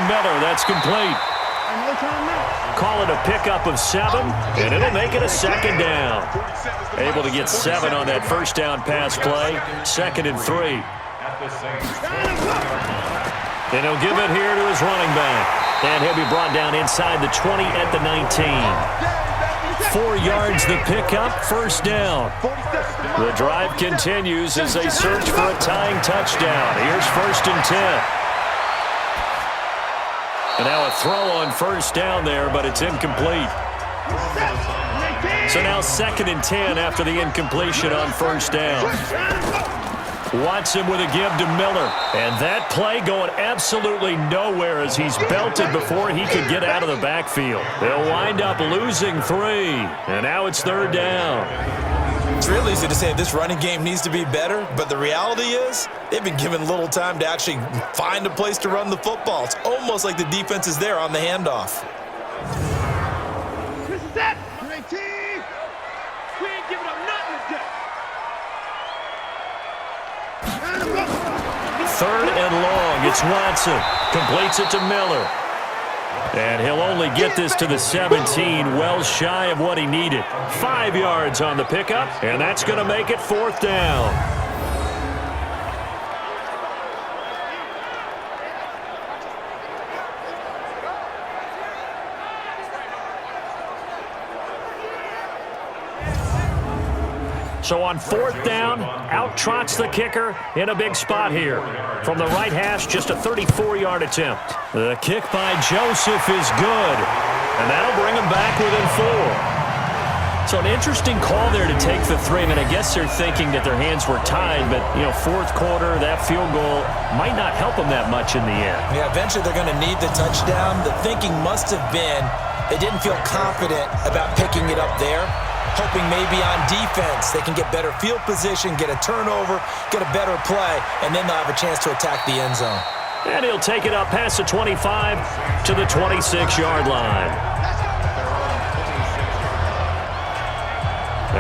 Miller. That's complete. Call it a pickup of 7, and it'll make it a second down. Able to get 7 on that first down pass play. 2nd and 3. And he'll give it here to his running back. And he'll be brought down inside the 20 at the 19. 4 yards the pickup, first down. The drive continues as they search for a tying touchdown. Here's 1st and 10. And now a throw on first down there, but it's incomplete. So now 2nd and 10 after the incompletion on first down. Watson with a give to Miller. And that play going absolutely nowhere as he's belted before he could get out of the backfield. They'll wind up losing 3. And now it's 3rd down. It's real easy to say this running game needs to be better, but the reality is they've been given little time to actually find a place to run the football. It's almost like the defense is there on the handoff. This is it. Great team. We ain't giving up nothing today. 3rd and long. It's Watson. Completes it to Miller. And he'll only get this to the 17, well shy of what he needed. 5 yards on the pickup, and that's going to make it 4th down. So on 4th down, out trots the kicker in a big spot here. From the right hash, just a 34-yard attempt. The kick by Joseph is good, and that'll bring him back within 4. So an interesting call there to take the 3. I mean, I guess they're thinking that their hands were tied, but, you know, 4th quarter, that field goal might not help them that much in the end. Yeah, eventually they're going to need the touchdown. The thinking must have been they didn't feel confident about picking it up there, hoping maybe on defense they can get better field position, get a turnover, get a better play, and then they'll have a chance to attack the end zone. And he'll take it up past the 25 to the 26-yard line.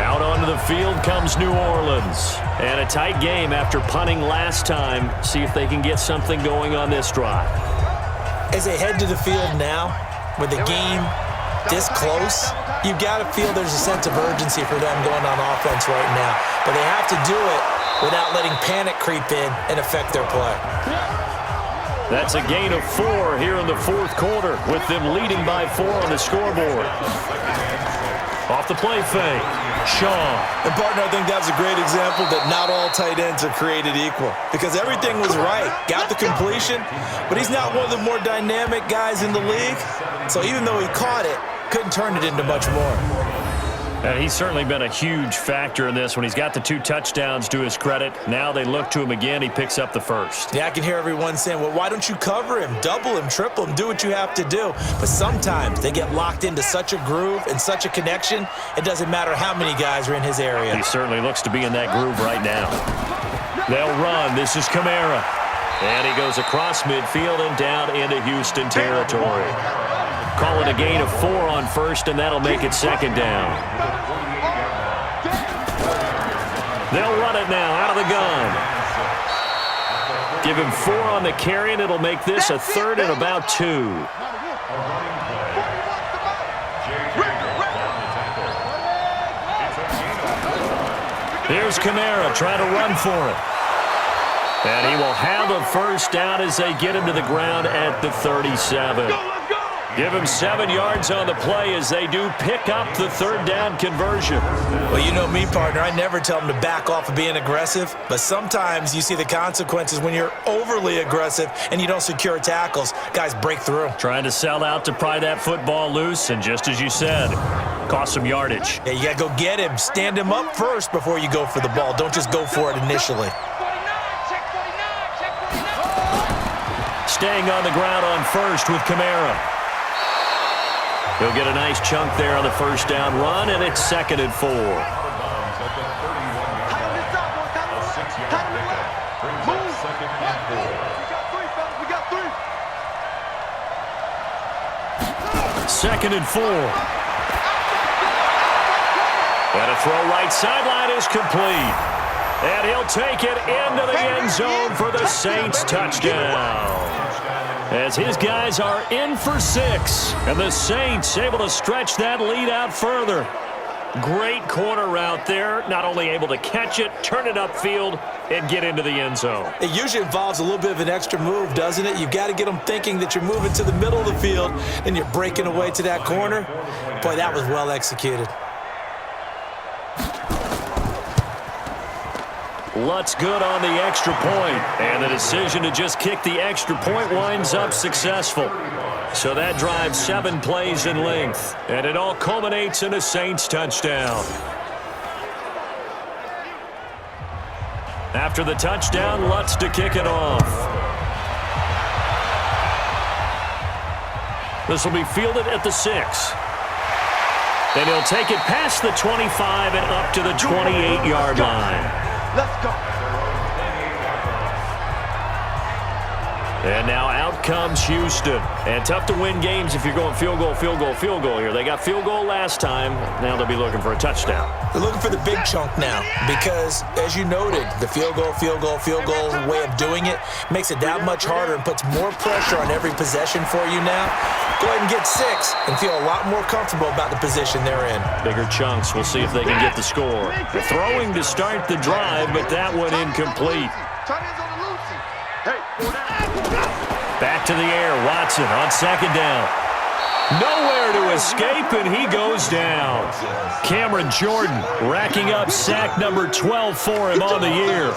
Out onto the field comes New Orleans. And a tight game after punting last time. See if they can get something going on this drive. As they head to the field now, with the game this close, you've got to feel there's a sense of urgency for them going on offense right now. But they have to do it without letting panic creep in and affect their play. That's a gain of 4 here in the 4th quarter, with them leading by 4 on the scoreboard. Off the play fake, Shaw. And, partner, I think that was a great example that not all tight ends are created equal, because everything was right. Got the completion, but he's not one of the more dynamic guys in the league. So even though he caught it, couldn't turn it into much more. And he's certainly been a huge factor in this when he's got the 2 touchdowns to his credit. Now they look to him again. He picks up the 1st. Yeah, I can hear everyone saying, well, why don't you cover him, double him, triple him, do what you have to do. But sometimes they get locked into such a groove and such a connection, it doesn't matter how many guys are in his area. He certainly looks to be in that groove right now. They'll run. This is Kamara. And he goes across midfield and down into Houston territory. Call it a gain of 4 on 1st, and that'll make it 2nd down. They'll run it now out of the gun. Give him 4 on the carry, and it'll make this a 3rd and about 2. Here's Kamara trying to run for it. And he will have a first down as they get him to the ground at the 37. Give him 7 yards on the play as they do pick up the 3rd down conversion. Well, you know me, partner. I never tell them to back off of being aggressive, but sometimes you see the consequences when you're overly aggressive and you don't secure tackles. Guys break through. Trying to sell out to pry that football loose, and just as you said, cost some yardage. Yeah, you got to go get him. Stand him up first before you go for the ball. Don't just go for it initially. Staying on the ground on 1st with Kamara. He'll get a nice chunk there on the first down run, and it's 2nd and 4. Second and 4. And a throw right sideline is complete. And he'll take it into the end zone for the Saints touchdown. as his guys are in for 6. And the Saints able to stretch that lead out further. Great corner route there. Not only able to catch it, turn it upfield, and get into the end zone. It usually involves a little bit of an extra move, doesn't it? You've got to get them thinking that you're moving to the middle of the field and you're breaking away to that corner. Boy, that was well executed. Lutz good on the extra point, and the decision to just kick the extra point winds up successful. So that drives 7 plays in length, and it all culminates in a Saints touchdown. After the touchdown, Lutz to kick it off. This will be fielded at the 6. Then he'll take it past the 25 and up to the 28-yard line. Let's go. And now out comes Houston. And tough to win games if you're going field goal, field goal, field goal here. They got field goal last time. Now they'll be looking for a touchdown. They're looking for the big chunk now because, as you noted, the field goal way of doing it makes it that much harder and puts more pressure on every possession for you now. Go ahead and get 6 and feel a lot more comfortable about the position they're in. Bigger chunks. We'll see if they can get the score. The throwing to start the drive, but that one incomplete. Back to the air. Watson on second down. Nowhere to escape, and he goes down. Cameron Jordan racking up sack number 12 for him on the year.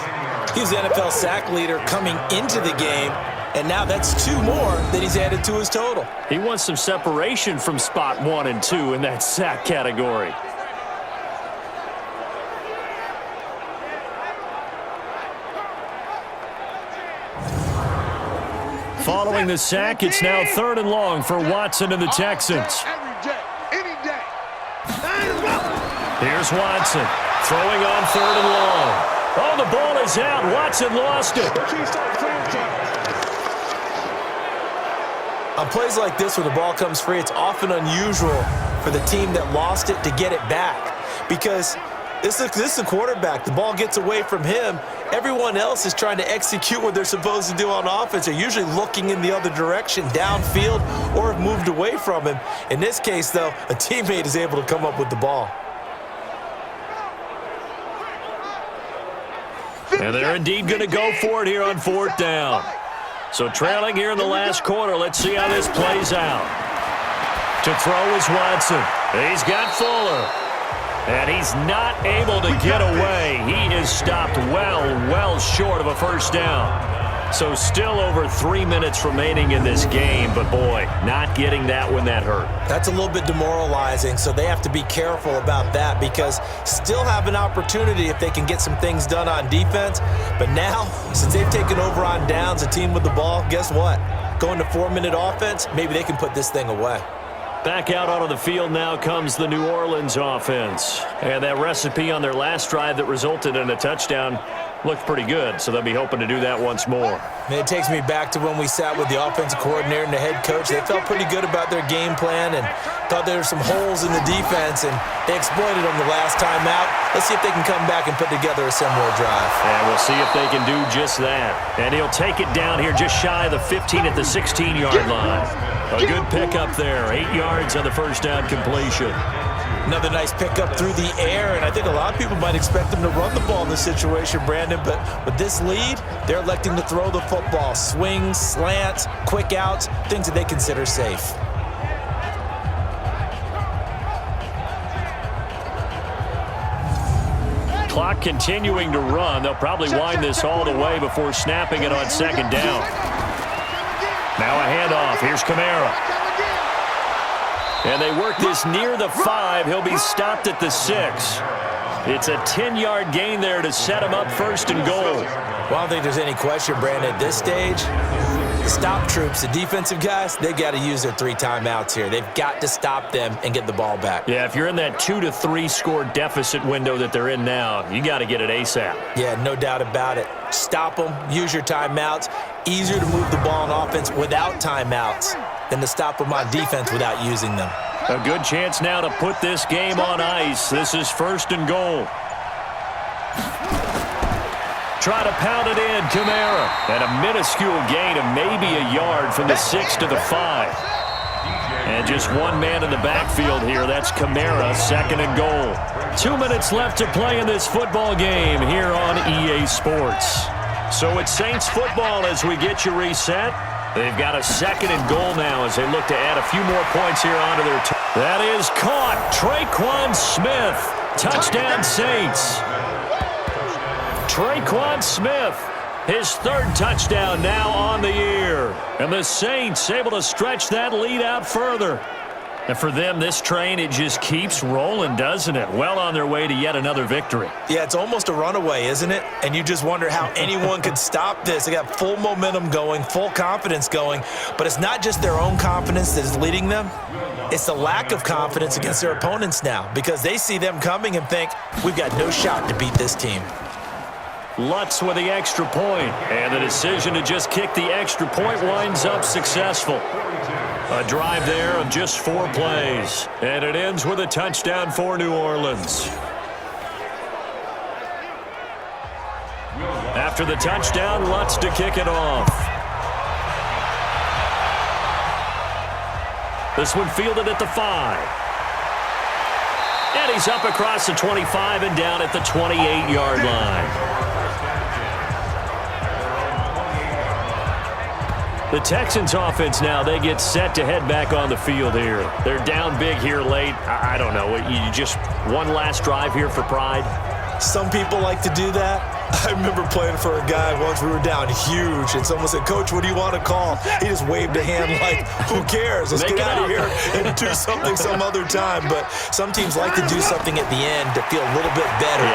He's the NFL sack leader coming into the game, and now that's 2 more that he's added to his total. He wants some separation from spot 1 and 2 in that sack category. Following the sack, it's now 3rd and long for Watson and the Texans. Here's Watson throwing on 3rd and long. Oh, the ball is out. Watson lost it. On plays like this where the ball comes free, it's often unusual for the team that lost it to get it back because this is a quarterback. The ball gets away from him. Everyone else is trying to execute what they're supposed to do on offense. They're usually looking in the other direction, downfield, or have moved away from him. In this case, though, a teammate is able to come up with the ball. And they're indeed going to go for it here on 4th down. So trailing here in the last quarter, let's see how this plays out. To throw is Watson. He's got Fuller. And he's not able to get away. He is stopped well short of a first down. So still over 3 minutes remaining in this game, but boy, not getting that when that hurt. That's a little bit demoralizing, so they have to be careful about that because still have an opportunity if they can get some things done on defense. But now, since they've taken over on downs, a team with the ball, guess what? Going to 4-minute offense, maybe they can put this thing away. Back out onto the field now comes the New Orleans offense. And that recipe on their last drive that resulted in a touchdown looked pretty good, so they'll be hoping to do that once more. And it takes me back to when we sat with the offensive coordinator and the head coach. They felt pretty good about their game plan and thought there were some holes in the defense, and they exploited them the last time out. Let's see if they can come back and put together a similar drive. And we'll see if they can do just that. And he'll take it down here just shy of the 15 at the 16-yard line. A good pickup there, 8 yards on the first down completion. Another nice pickup through the air, and I think a lot of people might expect them to run the ball in this situation, Brandon, but with this lead, they're electing to throw the football. Swings, slants, quick outs, things that they consider safe. Clock continuing to run. They'll probably wind this all the way before snapping it on second down. Now a handoff. Here's Kamara. And they work this near the 5. He'll be stopped at the 6. It's a 10-yard gain there to set him up 1st and goal. Well, I don't think there's any question, Brandon. At this stage, the stop troops, the defensive guys, they got to use their 3 timeouts here. They've got to stop them and get the ball back. Yeah, if you're in that 2 to 3 score deficit window that they're in now, you got to get it ASAP. Yeah, no doubt about it. Stop them, use your timeouts. Easier to move the ball on offense without timeouts than to stop them on defense without using them. A good chance now to put this game on ice. This is 1st and goal. try to pound it in. Kamara. And a minuscule gain of maybe a yard from the 6 to the 5. And just one man in the backfield here. That's Kamara, 2nd and goal. 2 minutes left to play in this football game here on EA Sports. So it's Saints football as we get you reset. They've got a 2nd and goal now as they look to add a few more points here onto their team. That is caught. Traquan Smith. Touchdown Saints. Traquan Smith. His 3rd touchdown now on the year. And the Saints able to stretch that lead out further. And for them, this train, it just keeps rolling, doesn't it? Well on their way to yet another victory. Yeah, it's almost a runaway, isn't it? And you just wonder how anyone could stop this. They got full momentum going, full confidence going. But it's not just their own confidence that is leading them. It's the lack of confidence against their opponents now because they see them coming and think, we've got no shot to beat this team. Lutz with the extra point, and the decision to just kick the extra point winds up successful. A drive there of just 4 plays, and it ends with a touchdown for New Orleans. After the touchdown, Lutz to kick it off. This one fielded at the 5. And he's up across the 25 and down at the 28-yard line. The Texans offense now, they get set to head back on the field here. They're down big here late. I don't know. You just one last drive here for pride? Some people like to do that. I remember playing for a guy once. We were down huge, and someone said, Coach, what do you want to call? He just waved a hand like, who cares? Let's get out of here and do something some other time. But some teams like to do something at the end to feel a little bit better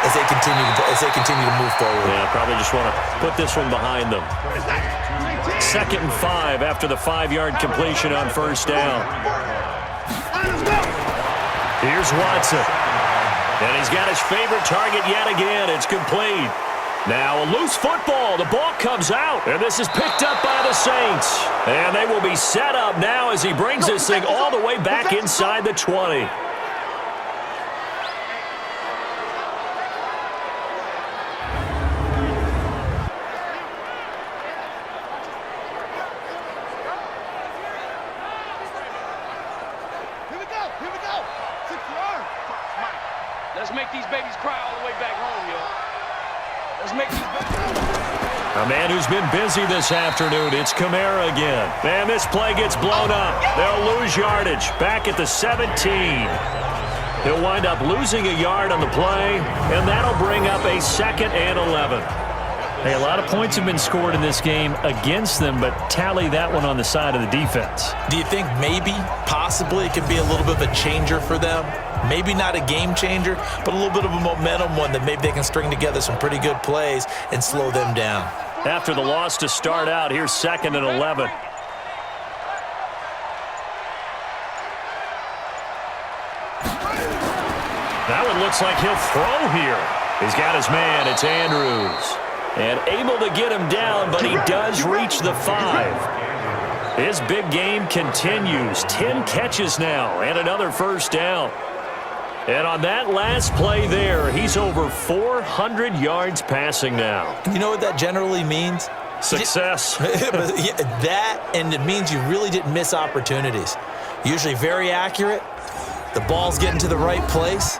as they continue to move forward. Yeah, probably just want to put this one behind them. 2nd and 5 after the 5-yard completion on 1st down. Here's Watson. And he's got his favorite target yet again. It's complete. Now a loose football. The ball comes out. And this is picked up by the Saints. And they will be set up now as he brings this thing all the way back inside the 20. Let's make these babies cry all the way back home, yo. Let's make these babies... A man who's been busy this afternoon. It's Kamara again. And this play gets blown up. They'll lose yardage. Back at the 17. He'll wind up losing a yard on the play, and that'll bring up a 2nd and 11. Hey, a lot of points have been scored in this game against them, but tally that one on the side of the defense. Do you think maybe, possibly, it could be a little bit of a changer for them? Maybe not a game changer, but a little bit of a momentum one that maybe they can string together some pretty good plays and slow them down. After the loss to start out, here's 2nd and 11. That one looks like he'll throw here. He's got his man. It's Andrews. And able to get him down, but he does reach the 5. His big game continues. 10 catches now and another 1st down. And on that last play there, he's over 400 yards passing now. You know what that generally means? Success. That, and it means you really didn't miss opportunities. Usually very accurate. The ball's getting to the right place.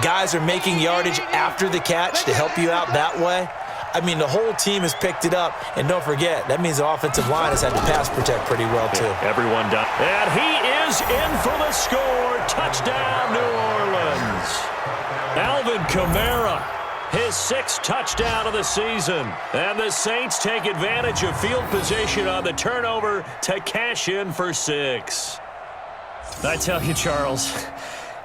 Guys are making yardage after the catch to help you out that way. I mean, the whole team has picked it up. And don't forget, that means the offensive line has had to pass protect pretty well, too. Yeah, everyone done. And he is in for the score. Touchdown, New Orleans. Alvin Kamara, his 6th touchdown of the season. And the Saints take advantage of field position on the turnover to cash in for 6. I tell you, Charles,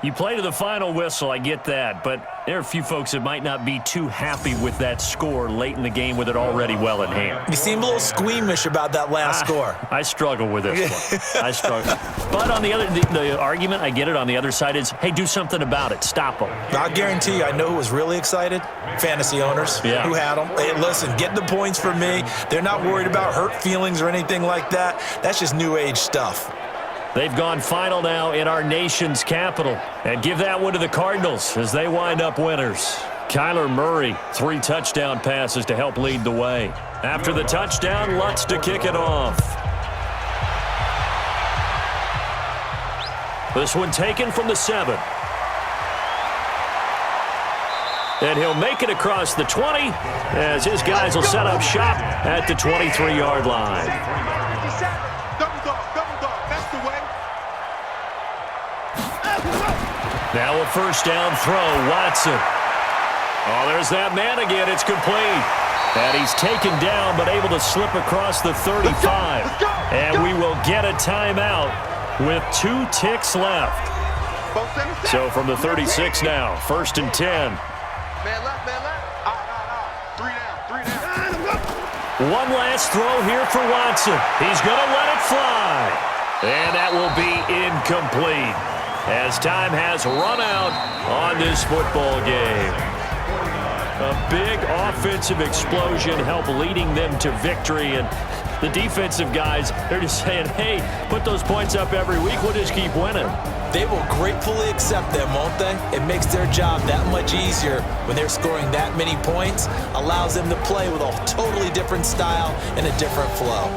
you play to the final whistle, I get that, but there are a few folks that might not be too happy with that score late in the game with it already well in hand. You seem a little squeamish about that last score. I struggle with this one. I struggle. But on the other, the argument, I get it, on the other side is, hey, do something about it. Stop them. I'll guarantee you, I know who was really excited. Fantasy owners who had them. Hey, listen, get the points for me. They're not worried about hurt feelings or anything like that. That's just new age stuff. They've gone final now in our nation's capital. And give that one to the Cardinals as they wind up winners. Kyler Murray, 3 touchdown passes to help lead the way. After the touchdown, Lutz to kick it off. This one taken from the 7. And he'll make it across the 20 as his guys will set up shop at the 23-yard line. Now a first down throw, Watson. Oh, there's that man again. It's complete. And he's taken down but able to slip across the 35. And we will get a timeout with 2 ticks left. So from the 36 now, 1st and 10. Man left. 3 down. One last throw here for Watson. He's going to let it fly. And that will be incomplete as time has run out on this football game. A big offensive explosion helped leading them to victory. And the defensive guys, they're just saying, hey, put those points up every week. We'll just keep winning. They will gratefully accept them, won't they? It makes their job that much easier when they're scoring that many points. Allows them to play with a totally different style and a different flow.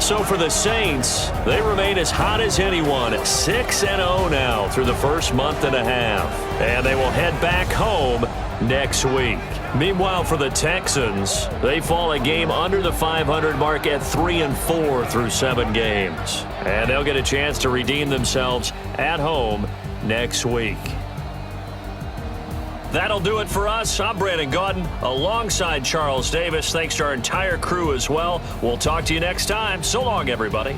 So for the Saints, they remain as hot as anyone, 6-0 now through the first month and a half. And they will head back home next week. Meanwhile, for the Texans, they fall a game under the 500 mark at 3-4 through 7 games. And they'll get a chance to redeem themselves at home next week. That'll do it for us. I'm Brandon Gaudin alongside Charles Davis. Thanks to our entire crew as well. We'll talk to you next time. So long, everybody.